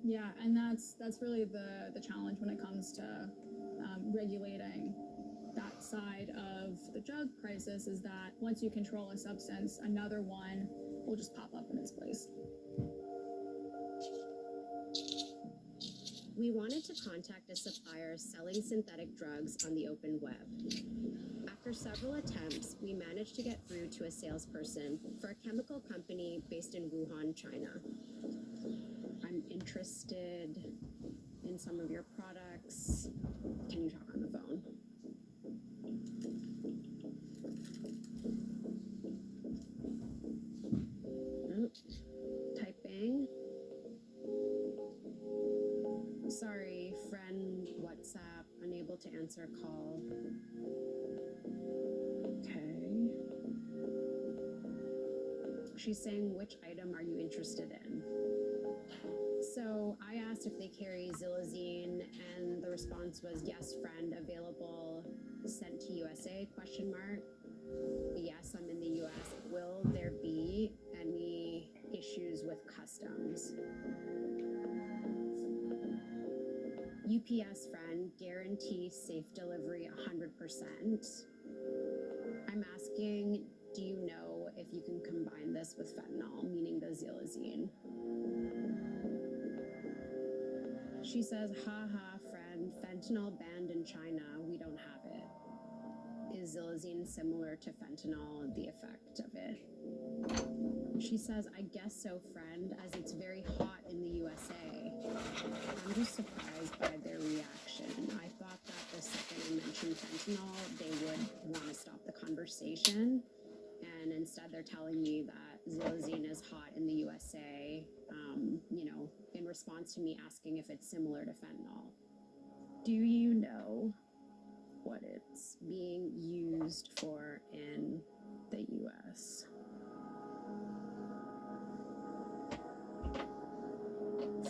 Yeah, and that's really the challenge when it comes to regulating that side of the drug crisis, is that once you control a substance, another one will just pop up in its place. We wanted to contact a supplier selling synthetic drugs on the open web. After several attempts, we managed to get through to a salesperson for a chemical company based in Wuhan, China. I'm interested in some of your products. Can you talk on the phone? Typing. Sorry, friend, WhatsApp, unable to answer call. Okay. She's saying, which item are you interested in? So I asked if they carry xylazine, and the response was, yes, friend, available, sent to USA, question mark. Yes, I'm in the US. Will there be any issues with customs? UPS friend, guarantee safe delivery 100%. I'm asking, do you know if you can combine this with fentanyl, meaning the xylazine? She says, haha, friend, fentanyl banned in China, we don't have it. Is xylazine similar to fentanyl, the effect of it? She says, I guess so, friend, as it's very hot in the USA. I'm just surprised by their reaction. I thought that the second I mentioned fentanyl, they would want to stop the conversation. And instead they're telling me that xylazine is hot in the USA, in response to me asking if it's similar to fentanyl. Do you know what it's being used for in the US?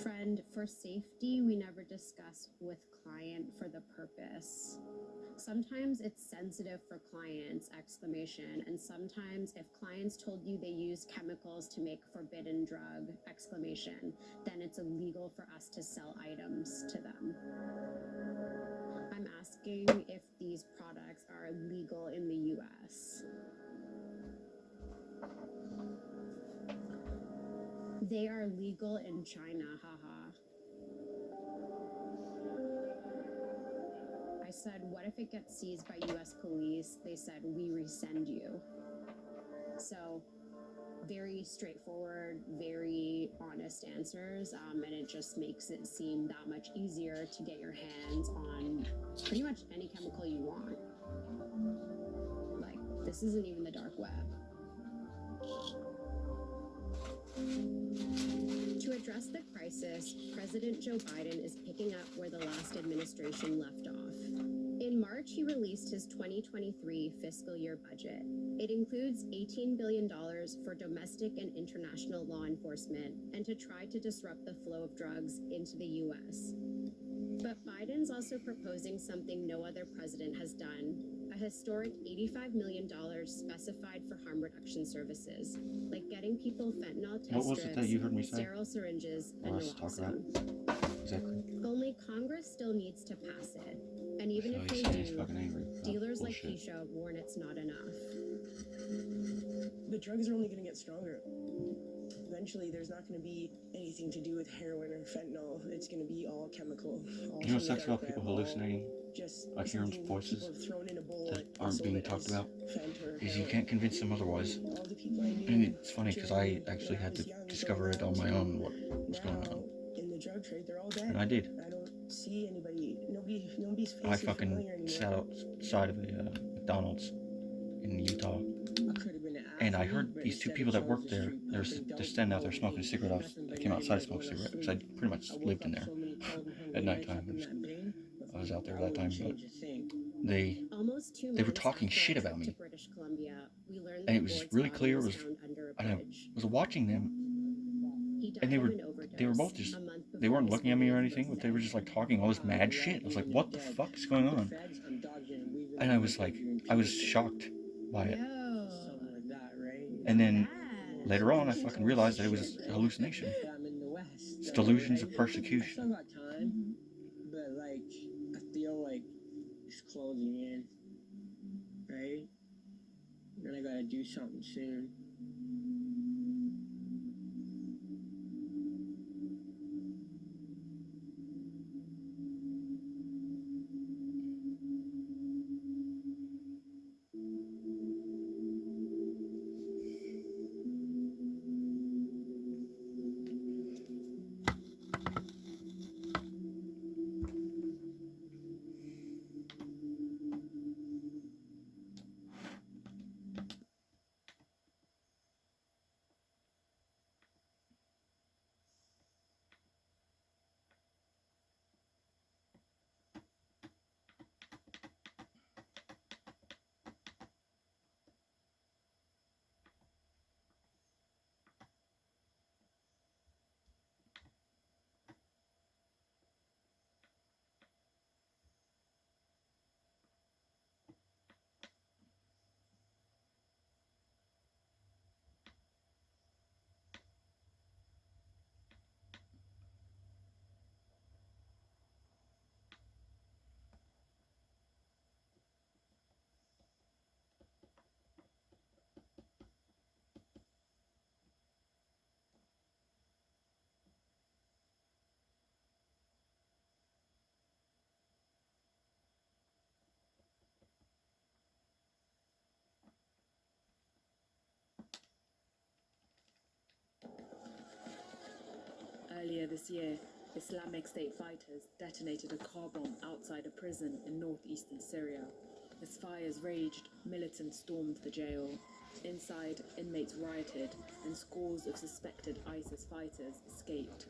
Friend, for safety, we never discuss with client for the purpose. Sometimes it's sensitive for clients, exclamation, and sometimes if clients told you they use chemicals to make forbidden drug, exclamation, then it's illegal for us to sell items to them. I'm asking if these products are legal in the US. They are legal in China, haha. I said, what if it gets seized by US police? They said, we resend you. So very straightforward, very honest answers, and it just makes it seem that much easier to get your hands on pretty much any chemical you want. Like, this isn't even the dark web. To address the crisis, President Joe Biden is picking up where the last administration left off. In March, he released his 2023 fiscal year budget. It includes $18 billion for domestic and international law enforcement and to try to disrupt the flow of drugs into the U.S. But Biden's also proposing something no other president has done, a historic $85 million specified for harm reduction services, like getting people fentanyl test What was it that you heard me say? sterile syringes, and naloxone. Exactly. Only Congress still needs to pass it. And even So if he's they saying he's do, fucking angry. dealers like Bullshit. Keisha warn it's not enough. The drugs are only going to get stronger. Eventually, there's not going to be anything to do with heroin or fentanyl. It's going to be all chemical. All You know what from the sucks dark about people web, all hallucinating just like hearing something voices people have thrown in a bowl that and aren't sold being it talked as about? fent or Is you heroin. can't convince them otherwise. All the people I knew And it's funny because I during actually when I had to was young, discover it going on my out, own what was going now, on. in the drug trade, they're all dead. And I did. I don't see anybody. Nobody's face I is familiar fucking anymore. sat outside of a McDonald's in Utah, I could have been an and I athlete, heard but these two instead people I that worked chose the there. street They're pumping just dope standing out there all smoking a day. cigarette. I Nothing but came outside to nightmares smoke a going to cigarette because sleep. I pretty much I woke lived in up there so many cold and hungry at nights nighttime. up in that bin, I was out there I at that wouldn't time, but change a thing. Almost 2 they were months talking after shit our trip about to me, British Columbia, we learned and that it was Ward's really body clear. was found under a And I bridge. was watching them, He died and they of were an overdose both just a month they before weren't his looking at me or 40th anything, but they were birthday. just like talking all this mad shit. I was like, what the fuck is going on? And I was like, I was shocked by it. Yo. Something like that, right? And then Yeah. later on, I fucking realized that it was a hallucination. I'm in the West. It's delusions of I persecution. still got time, but like I feel like it's closing in, right? And I gotta do something soon. Earlier this year, Islamic State fighters detonated a car bomb outside a prison in northeastern Syria. As fires raged, militants stormed the jail. Inside, inmates rioted, and scores of suspected ISIS fighters escaped.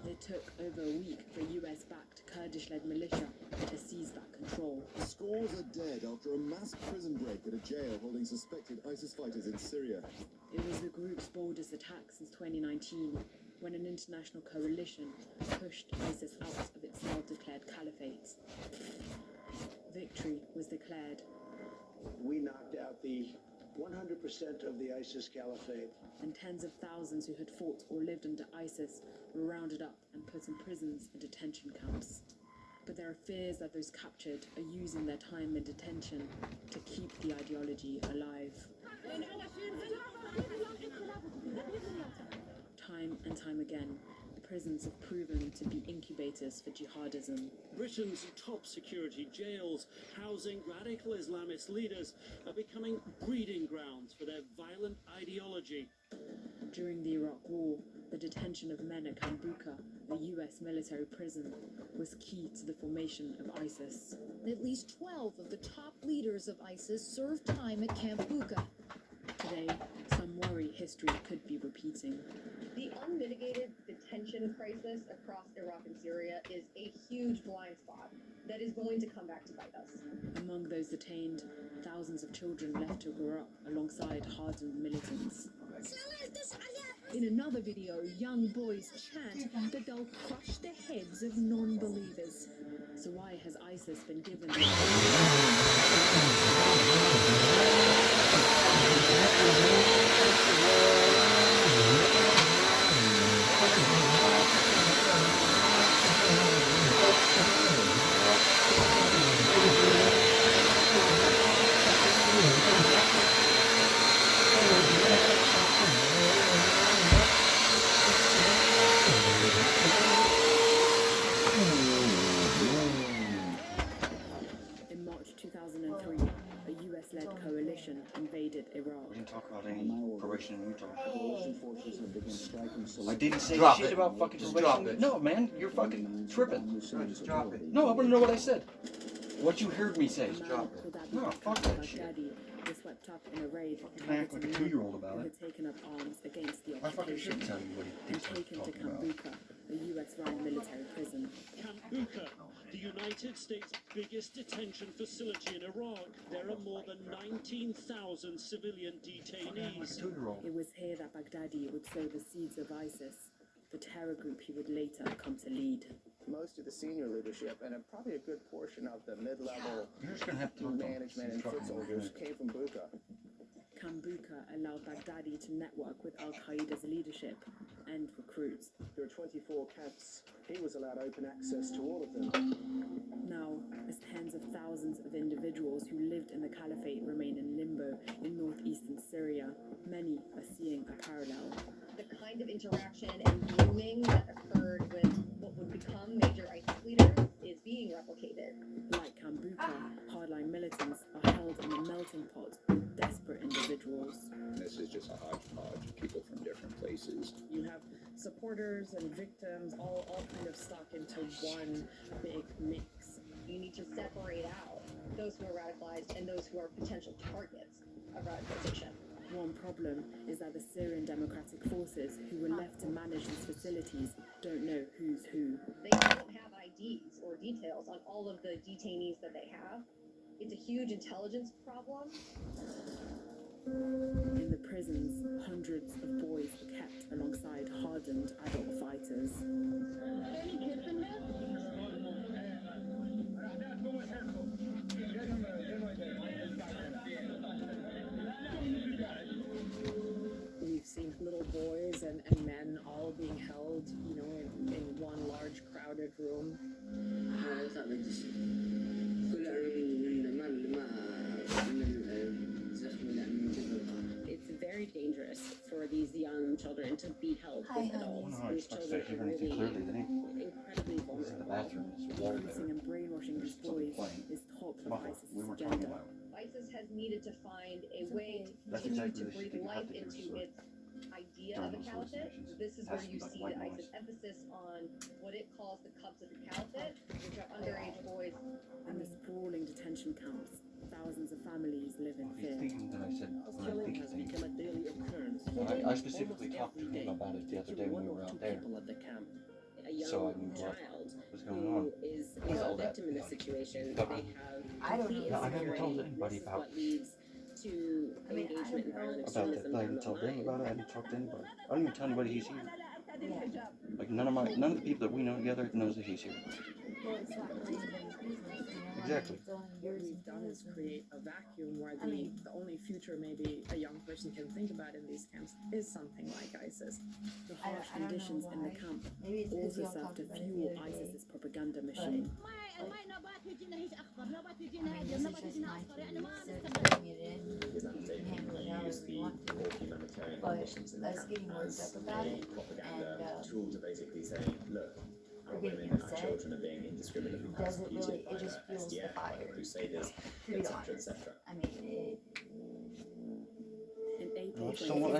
It took over a week for US-backed Kurdish-led militia to seize back control. Scores are dead after a mass prison break at a jail holding suspected ISIS fighters in Syria. It was the group's boldest attack since 2019, when an international coalition pushed ISIS out of its self-declared caliphate. Victory was declared. We knocked out the 100% of the ISIS caliphate. And tens of thousands who had fought or lived under ISIS were rounded up and put in prisons and detention camps. But there are fears that those captured are using their time in detention to keep the ideology alive. Time and time again, prisons have proven to be incubators for jihadism. Britain's top security jails, housing radical Islamist leaders, are becoming breeding grounds for their violent ideology. During the Iraq War, the detention of men at Camp Bucca, a US military prison, was key to the formation of ISIS. At least 12 of the top leaders of ISIS served time at Camp Bucca. Today, some worry history could be repeating. The unmitigated detention crisis across Iraq and Syria is a huge blind spot that is going to come back to bite us. Among those detained, thousands of children left to grow up alongside hardened militants. In another video, young boys chant that they'll crush the heads of non-believers. So why has ISIS been given In March 2003, a US-led coalition invaded Iraq. We didn't talk about any probation in Utah. Coalition forces have begun striking I didn't say Drop shit it. about fucking Just probation. drop it. No, man, you're fucking tripping. No, just drop it. No, I want to know what I said. What you heard me say. A man drop it. called No, Abu fuck that shit. Baghdadi was swept up in a raid Can I act like a 2-year-old about who it? had taken up arms against the I fucking should occupation tell you what he and thinks I'm taken to talking Camp about. Bucca, a US-run military prison. Camp Bucca, the United States' biggest detention facility in Iraq. There are more than 19,000 civilian detainees. 2-year-old. It was here that Baghdadi would sow the seeds of ISIS, the terror group he would later come to lead. most of the senior leadership and probably a good portion of the mid-level You're just gonna have to management and foot soldiers came from Bucca. Camp Bucca allowed Baghdadi to network with al-Qaeda's leadership and recruits. There are 24 camps. He was allowed open access to all of them. Now, as tens of thousands of individuals who lived in the caliphate remain in limbo in northeastern Syria, many are seeing a parallel. The kind of interaction and grooming that occurred with what would become major ISIS leaders is being replicated. Like Kambuka, hardline militants are held in a melting pot with desperate individuals. This is just a hodgepodge of people from different places. You have supporters and victims all kind of stuck into one big mix. You need to separate out those who are radicalized and those who are potential targets of radicalization. One problem is that the Syrian Democratic Forces who were left to manage these facilities don't know who's who. They don't have IDs or details on all of the detainees that they have. It's a huge intelligence problem. In the prisons, hundreds of boys were kept alongside hardened adult fighters. We've seen little boys and men all being held, you know, in one large crowded room. It's very dangerous for these young children to be held with adults. These children are really incredibly vulnerable. Policing and brainwashing these boys is top of ISIS's agenda. ISIS has needed to find a way to continue to breathe life into its idea of a caliphate. This is where you see the ISIS emphasis on what it calls the cubs of the caliphate, which are underage boys. In the sprawling detention camps, thousands of families live in fear. Killing has become a daily occurrence. I specifically talked to him about it the other day when we were out there. At the camp. A young So I knew child what was going who on. is You know a that. victim in this situation, But they have complete I haven't told insecurity. anybody This is about what leads to engagement in violent that. extremism I down didn't the tell them line. about it. I didn't talk to anybody. I don't even tell anybody he's here. Like none of the people that we know together knows that he's here. Exactly. What we've done is create a vacuum where the only future maybe a young person can think about in these camps is something like ISIS. The harsh conditions in the camp also serve to fuel ISIS's propaganda machine. Us getting worked up about it and tool to basically say, look, our getting women, our upset. children are being indiscriminately Does it really- persecuted by it just fuels the SDF, by fire, Crusaders, to be etc., honest. etc. I mean, In April I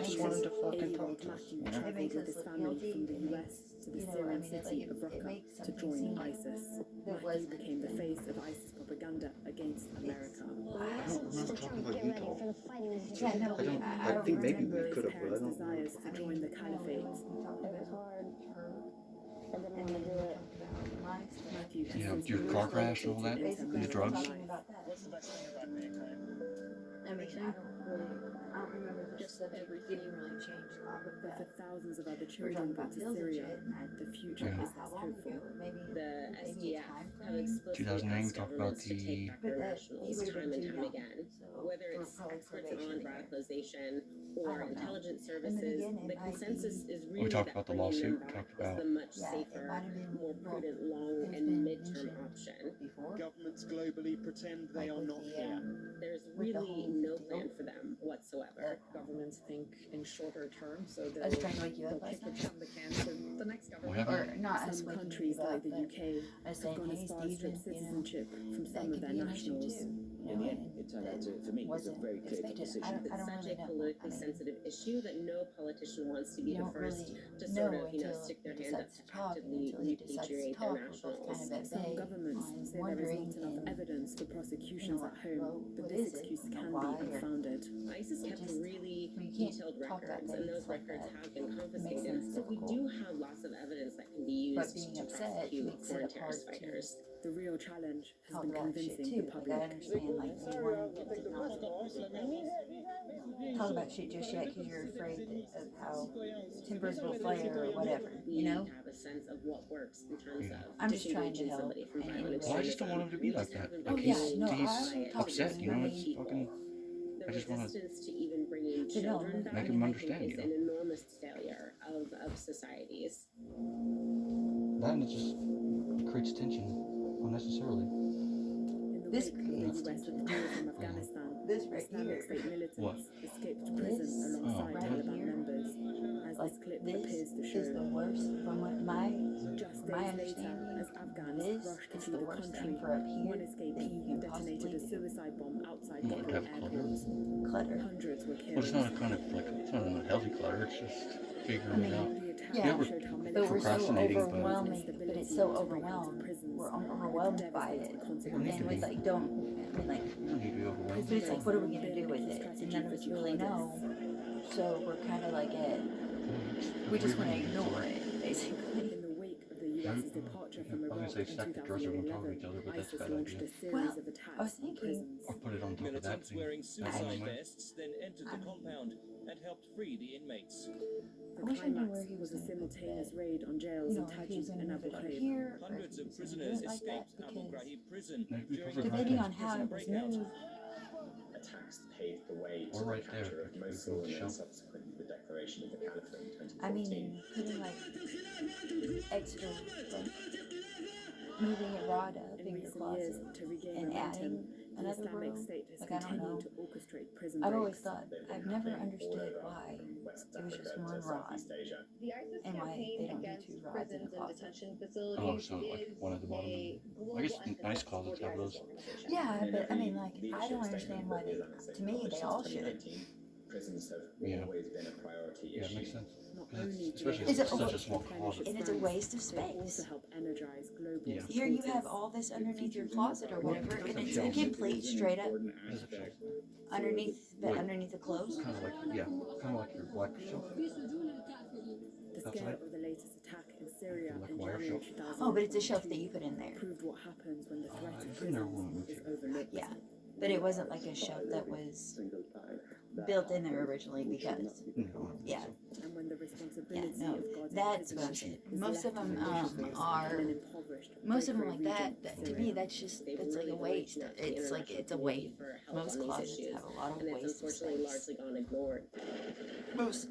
just wanted to fucking 2015, talk 8-year-old to us. Matthew You know? travelled makes with us his look family guilty. from the It US to the you know, Syrian I mean, it, city like, of it Raqqa makes to something join seem like ISIS. there Matthew wasn't became the anything. face of ISIS propaganda against America. I don't remember talking about Utah. Yeah, no, I don't. I I don't think maybe remember we could His have, but I parents' don't remember. desires to join the caliphate. Matthew has Yeah, since your car been crash and all that, into and the married drugs. life. What's the best thing about being home? I don't remember the subject getting really changed a lot with But for that. thousands of other We're children talking brought about to pills and Syria, shit, and the future Yeah. is how less long hopeful. ago, maybe The maybe a SDF time have frame. explicitly 2008, we asked talked about governments to the. take back But their that nationals he would have time been and too time young, again. so Whether for it's probably experts probation on there. radicalization I or don't know. intelligence And then services, again, it the might consensus be- is really talked that about the bringing lawsuit, them back talked is about- the much Yeah, it safer, might have been more well, prudent long there's and been midterm mention option. before. Governments globally pretend they Like are with not the, here. There's with the really whole no deal. plan for them whatsoever. Governments think in shorter term, so I was they'll trying to wake you they'll up last kick the night. can the can to the next government. Whatever. Or not us Some waking countries you up, like the but UK I was have saying, gone hey as far as stripped Stephen, citizenship from that some of could their be an issue nationals. too. In the end, it turned out to, for me, it was a wasn't very clear expected. decision. I don't It's such really a know. politically I mean, sensitive issue that no politician wants to be you the don't first really to know sort of, until stick their he hand up decides to to talk, and actively until he decides to repatriate their talk, we're both kind nationals. of at Some bay. governments I'm say there is wondering, not enough and, evidence for prosecutions at home, but what this is it? excuse You know, can why, be or- unfounded. ISIS It kept just- really you can't detailed talk about records, and those things like records that. have been It makes confiscated. things So we difficult. do have lots of evidence that can be But used being to upset prosecute makes foreign it hard terrorist to fighters. The real challenge has talk been about shit convincing too. the Like I public. understand, like you want to not talk about shit just yet because you're afraid of how timbers will flare or whatever. You know. We have a sense of what works in terms of I'm just trying to disengaging help somebody from in violent any way. Well, I just don't want him to be We like just that. haven't Like been yeah, he's no, I he's don't talk to upset, you know. many It's people. fucking. The I just want to resistance to even bringing They don't. children back, make them I understand, think, you is know. an enormous failure of societies. That and it just creates tension unnecessarily. In the This wake of the creates US tension. withdrawal from Afghanistan, This right Islamic here. State militants What? escaped prison This alongside right Taliban here. members, as Like this clip this appears to is show. the worst from what my Just my days later, understanding. as Afghans This rushed to is flee the the worst country, thing for up here one that you escapee can detonated possibly a do. suicide bomb outside What, Kabul have clutter? airport. Clutter. Hundreds were Well, killed. it's not a kind of like, it's not an unhealthy clutter, it's just figuring it out. The attack Yeah, we're showed how but we're so procrastinating, but- overwhelming. But it's so overwhelmed. We're overwhelmed by it, and we like don't. I mean, like, You don't need to be overwhelmed. but it's like, what are we gonna do with it? And none of us really know. So we're kind of like it. We just want to ignore it, basically. In the wake of the US's departure from I was Iraq gonna say in stack the drawers on top of each 2011, other, but that's a ISIS bad launched idea. a series Well, of I was attacks on thinking- prisons. Or put it on top of that Militants thing. wearing suicide Anyway. vests then entered the compound and helped free the inmates. The I wish I knew where climax he was was a gonna put the simultaneous bed. raid on jails You in know, if he was Tajik gonna and move Abu it over Ghraib. here, or if Hundreds he of was gonna do prisoners it like that, escaped Abu because Ghraib prison Maybe we during cover the that depending thing. on how prisoner it was breakout. moved, Attacks paved the way to Or the right capture there, of we Mosul can and then show. subsequently the declaration of the Caliphate in 2014. I mean, putting like extra, like moving a rod up In in your recent years, closet to regain and momentum, adding the another Islamic room. State has Like, I don't continued know. to orchestrate prison I've always breaks. thought, I've never understood why West it was just Africa one to rod. Southeast Asia. The ISIS And why campaign they don't do against two rods in prisons a and closet. detention Oh, facilities so like is one at the bottom. a global I guess emphasis nice for closets the have ISIS those. organization. Yeah, And but I every mean, like, I leadership don't statement understand that why the they, Islamic State to me, published they in all should. 2019, prisons have Yeah. always been a priority Yeah, it issue. makes sense. Not 'Cause only it's, do they especially help Is it such a over- small replenish closet. And it's a ranks, waste of they also space. help energize global Yeah. Here you have supporters. all this underneath your closet or Well, whatever, and it's it's shelves. incomplete straight up Is it shelves? underneath the Wait. underneath the clothes. Kind of like, yeah, kind of like your black shelf. The scale Outside? of the latest attack in Syria Like in wire January shelf? 2022 Oh, but it's a shelf that you put in there. proved what happens when the threat of it's in there when prisons we is move overlooked. Yeah, but it wasn't like a shelf that was built in there originally because, yeah, And when the responsibility no, of guarding that's what I'm prisoners saying. is Most left of them to individuals are. in an impoverished Most of them breakaway like that. region That of to me, Syria. that's just that's like a waste. It's like it's a waste. Most closets have a lot of And it's waste of unfortunately space. largely gone ignored. Most,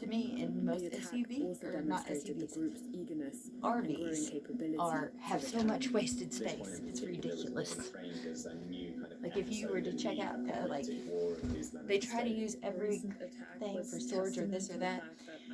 to me, and most The attack SUVs also or not demonstrated the SUVs, group's eagerness and growing RVs capability have to so return. much wasted This space. one in It's particular was ridiculous. framed as a new kind of Like if you were to episode check in out, the like protracted war of the Islamic they try to State. use everything for storage or this or that,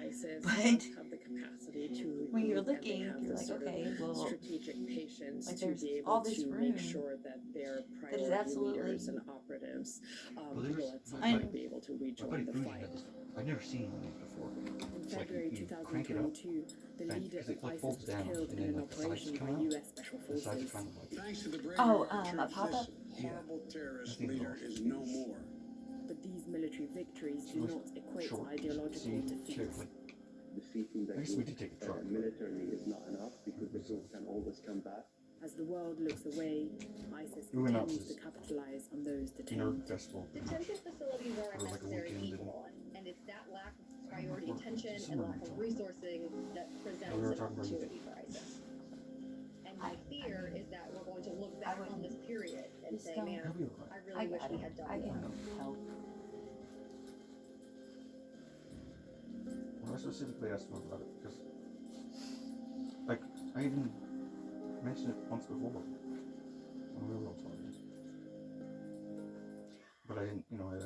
ISIS but have the capacity to when you're and they looking, have you're the like, sort of okay, well, strategic patience like to there's be able all this to room make sure that their that is priority absolutely. leaders and operatives Well, there's- will at some my point buddy- be able to My buddy rejoin the Booty fight. had this. I've never seen one of these before. In It's like February you crank it up, 2022, the bang, leader 'cause of it like ISIS folds was down, killed and in then an like the sides operation come by out. US special The sides are forces. kind of like. Thanks to the brave Oh, military, a pop-up? this horrible terrorist Nothing leader else. is no more. But these military victories do So not equate to short, ideological see, defeat. carefully. Defeating the I guess we did take a truck. militarily is not enough because the group can always come back. As the world looks away, ISIS We went out continues to to capitalize on those Nerd detained. festival. Detention facilities are a For like a necessary weekend evil, and it's that lack of priority Well, attention and somewhere lack of resourcing that presents we were an talking about opportunity for ISIS. And my fear is that we're going to look back on this period and Just say, don't- man, How do you look I like? really wish we had done I more. can help. Well, I specifically asked him about it because, like, I even mentioned it once before when we were all talking. But I didn't, I had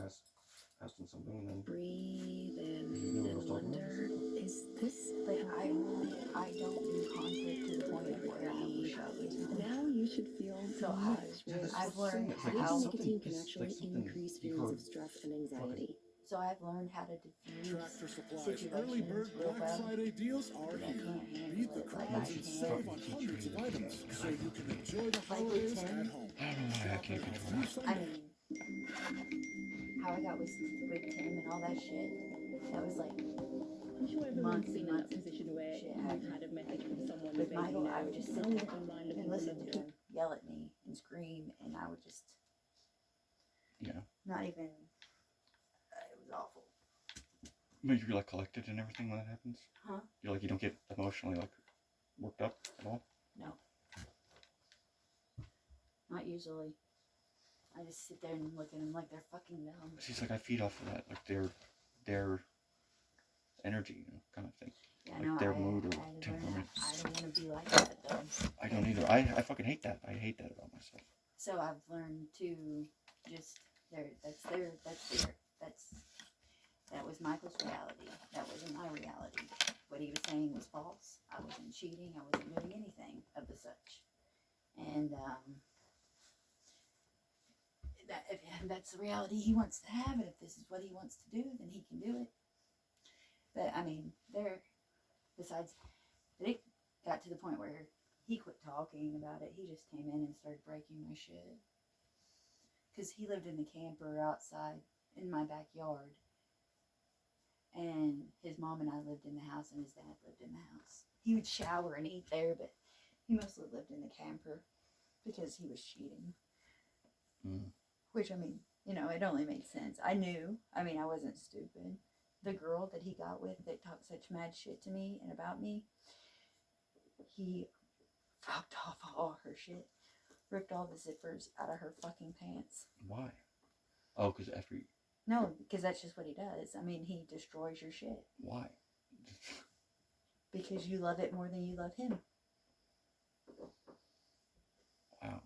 asked him something and then Breathe in he knew what I was and talking wonder, about. is this Like I don't do conflict to the point of where I will shut this down. now you should feel So I've learned It's like how. nicotine can it's actually like something increase you feelings heard. of stress and anxiety. So I've learned how to diffuse Tractor Supply's situations early bird real Black well. Friday deals are But I here. can't handle Beat the it like crowds I and can. save on hundreds of items so you can enjoy the Like with holidays Tim. at home. I don't know why I can't control it. I mean, how I got with Tim and all that shit. That was like I'm sure everyone's months been and in that months. position where Shit you've happened. had a message from someone With that you Michael, know, I would just sit someone there online and looking listen for to him yell at me and scream, and I would just Yeah. not even. It was awful. But you're like collected and everything when that happens? Huh? You're like, you don't get emotionally like worked up at all? No. Not usually. I just sit there and look at them like they're fucking dumb. She's like, I feed off of that, like their energy, kind of thing. Yeah, like no, their I mood or learned temperament. that. I don't want to be like that though. I don't either. I fucking hate that. I hate that about myself. So I've learned to just that was Michael's reality. That wasn't my reality. What he was saying was false. I wasn't cheating. I wasn't doing anything of the such. And if that's the reality he wants to have, and if this is what he wants to do, then he can do it. But I mean, besides, it got to the point where he quit talking about it. He just came in and started breaking my shit. Because he lived in the camper outside in my backyard. And his mom and I lived in the house, and his dad lived in the house. He would shower and eat there, but he mostly lived in the camper because he was cheating. Which, I mean, you know, it only made sense. I knew. I mean, I wasn't stupid. The girl that he got with that talked such mad shit to me and about me, he fucked off all her shit. Ripped all the zippers out of her fucking pants. Why? Oh, because after you... No, because that's just what he does. I mean, he destroys your shit. Why? Because you love it more than you love him. Wow.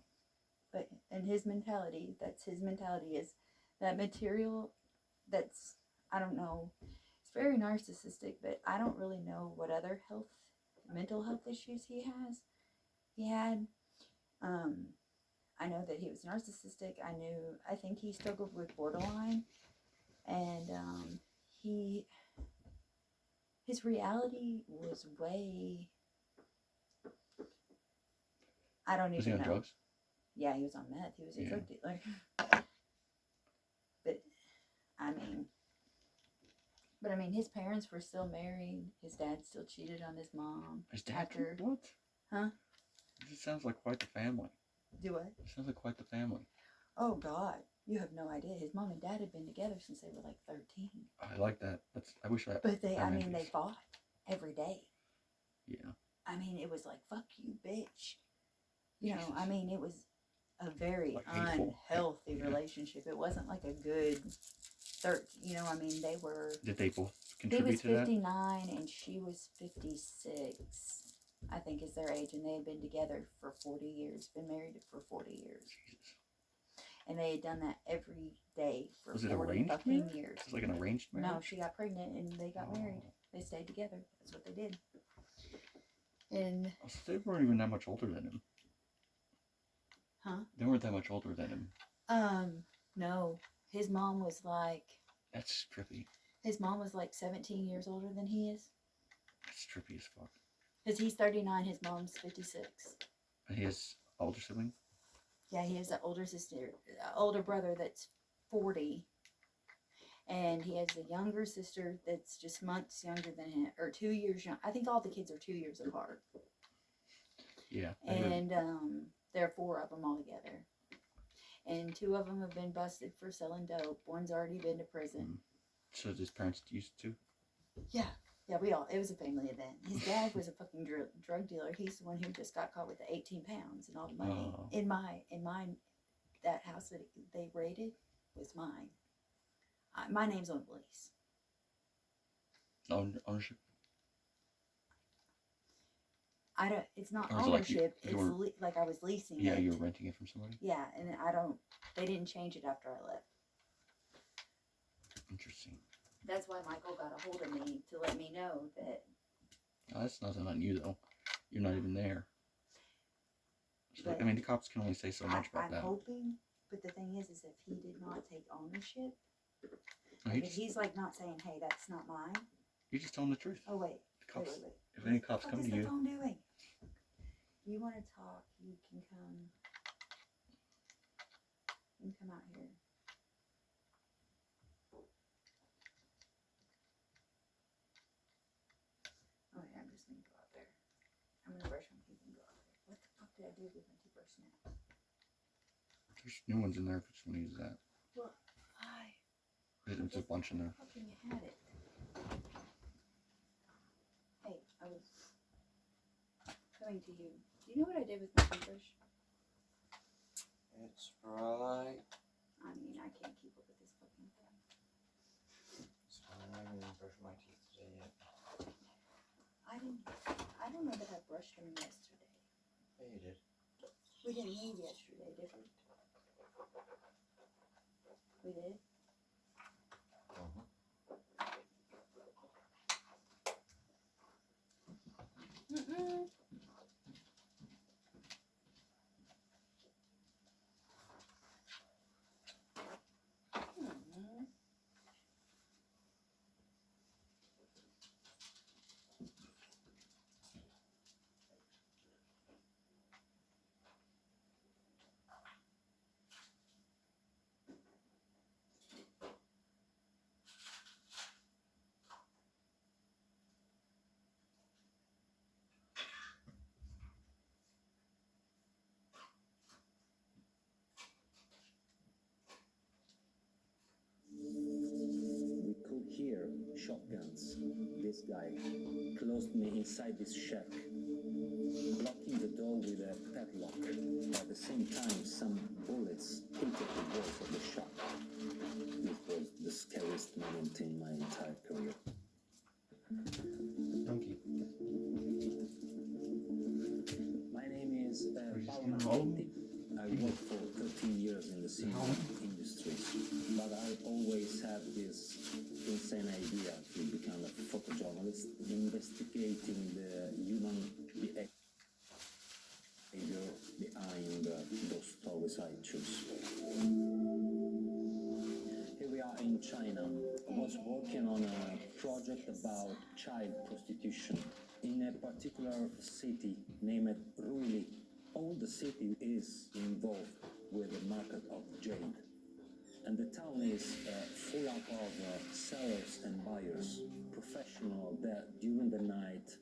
But in his mentality, that's his mentality, is that material that's, I don't know, it's very narcissistic, but I don't really know what other mental health issues he had. I know that he was narcissistic. I think he struggled with borderline, and his reality was way, I don't even know. Was he on drugs? Yeah, he was on meth. He was a drug dealer. But I mean, his parents were still married. His dad still cheated on his mom. His dad? What? Huh? It sounds like quite the family. Do what? It sounds like quite the family. Oh, God. You have no idea. His mom and dad had been together since they were like 13. I like that. I wish I... But they fought every day. Yeah. I mean, it was like, fuck you, bitch. You know, I mean, it was a very unhealthy relationship. It wasn't like a good... you know, I mean, they were... Did they both contribute to that? He was 59 and she was 56, I think is their age. And they had been together for 40 years. Been married for 40 years. Jesus. And they had done that every day for 40 fucking years. It was like an arranged marriage? No, she got pregnant and they got married. They stayed together. That's what they did. And... Oh, so they weren't even that much older than him. Huh? They weren't that much older than him. No. His mom was like... That's trippy. His mom was like 17 years older than he is. That's trippy as fuck. Because he's 39, his mom's 56. And he has older siblings? Yeah, he has an older brother that's 40. And he has a younger sister that's just months younger than him, or 2 years young. I think all the kids are 2 years apart. Yeah. And there are 4 of them all together. And 2 of them have been busted for selling dope. One's already been to prison. So his parents used to? Yeah. Yeah, it was a family event. His dad was a fucking drug dealer. He's the one who just got caught with the 18 pounds and all the money. Oh. That house that they raided was mine. My name's on the lease. Ownership? It's not Or is ownership. it like It's like I was leasing it. Yeah, you were renting it from somebody? Yeah, and they didn't change it after I left. Interesting. That's why Michael got a hold of me to let me know that. Oh, that's nothing on you, though. You're not even there. So, But I mean, the cops can only say so much about that. I'm hoping, but the thing is if he did not take ownership, No, if he's like not saying, hey, that's not mine. You just tell them the truth. Oh, wait. The cops, Wait. If any cops come to you. What is the phone doing? You want to talk, you can come. You can come out here. Oh, yeah, I'm just going to go out there. I'm going to brush my teeth and go out there. What the fuck did I do with my toothbrush now? There's new ones in there if you just want to use that. Well, There's a bunch in there. fucking had it. Hey, I was coming to you. Do you know what I did with my toothbrush? It's right I mean, I can't keep up with this fucking thing. So I haven't even brushed my teeth today yet. I don't know that I brushed them yesterday. Yeah, you did. We didn't leave yesterday, did we? We did? Mm-mm. We could hear shotguns. This guy closed me inside this shack, locking the door with a padlock. At the same time, some bullets hit at the walls of the shack. This was the scariest moment in my entire career. Donkey. My name is Paolo. I worked for 13 years in the cinema industry, but I always had this insane idea to become a photojournalist, investigating the human behavior behind those stories I choose. Here we are in China. I was working on a project about child prostitution in a particular city named Ruili. All the city is involved with the market of jade, and the town is full up of sellers and buyers, professionals that during the night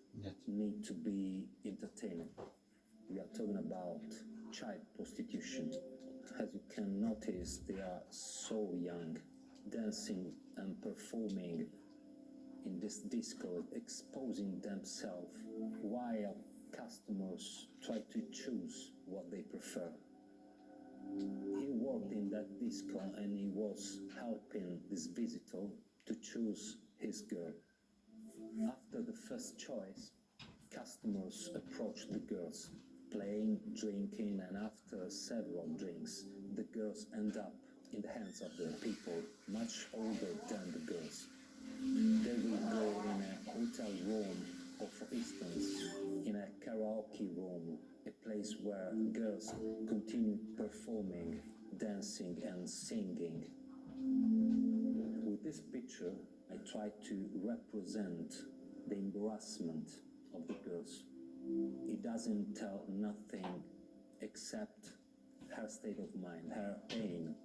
need to be entertained. We are talking about child prostitution. As you can notice, they are so young, dancing and performing in this disco, exposing themselves while customers try to choose what they prefer. He worked in that disco and he was helping this visitor to choose his girl. After the first choice, customers approached the girls, playing, drinking, and after several drinks, the girls end up in the hands of the people much older than the girls. They will go in a hotel room, or for instance, in a karaoke room, a place where girls continue performing, dancing and singing. With this picture, I try to represent the embarrassment of the girls. It doesn't tell nothing except her state of mind, her pain.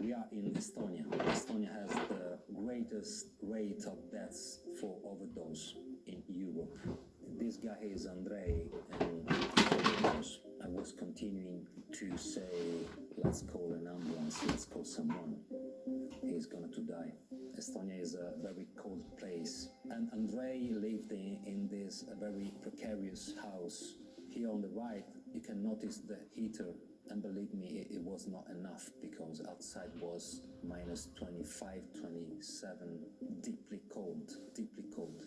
We are in Estonia. Estonia has the greatest rate of deaths for overdose in Europe. This guy is Andrei, and I was continuing to say, let's call an ambulance, let's call someone. He's going to die. Estonia is a very cold place, and Andrei lived in this very precarious house. Here on the right, you can notice the heater. And believe me, it was not enough because outside was minus 25, 27, deeply cold, deeply cold.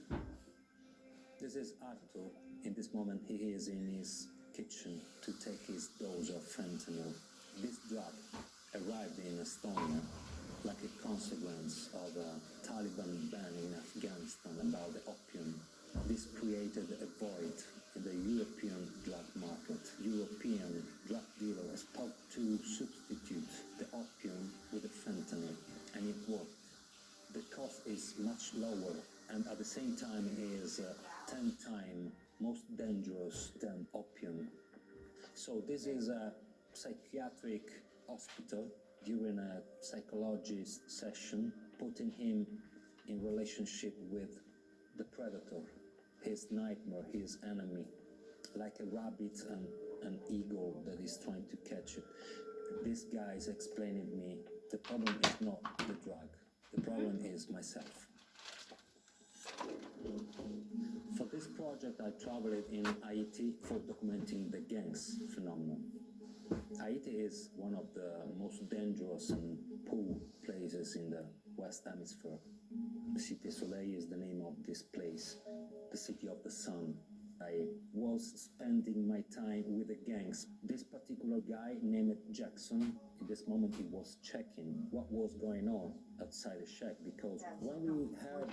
This is Arthur. In this moment, he is in his kitchen to take his dose of fentanyl. This drug arrived in Estonia like a consequence of a Taliban ban in Afghanistan about the opium. This created a void in the European drug market. European drug dealers sought to substitute the opium with the fentanyl, and it worked. The cost is much lower, and at the same time is 10 times most dangerous than opium. So this is a psychiatric hospital during a psychologist session, putting him in relationship with the predator, his nightmare, his enemy, like a rabbit and an eagle that is trying to catch it. This guy is explaining me the problem is not the drug, the problem is myself. For this project, I traveled in Haiti for documenting the gangs phenomenon. Haiti is one of the most dangerous and poor places in the West Hemisphere. Cité Soleil is the name of this place, the city of the sun. I was spending my time with the gangs. This particular guy named Jackson, in this moment he was checking what was going on outside the shack, because when we heard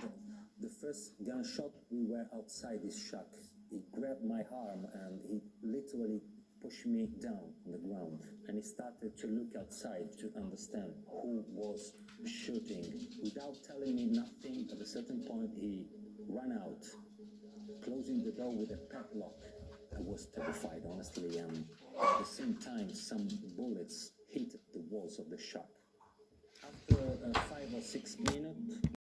the first gunshot, we were outside this shack. He grabbed my arm and he literally pushed me down on the ground, and he started to look outside to understand who was shooting. Without telling me nothing, at a certain point he ran out, closing the door with a padlock. I was terrified, honestly, and at the same time some bullets hit the walls of the shack. After 5 or 6 minutes,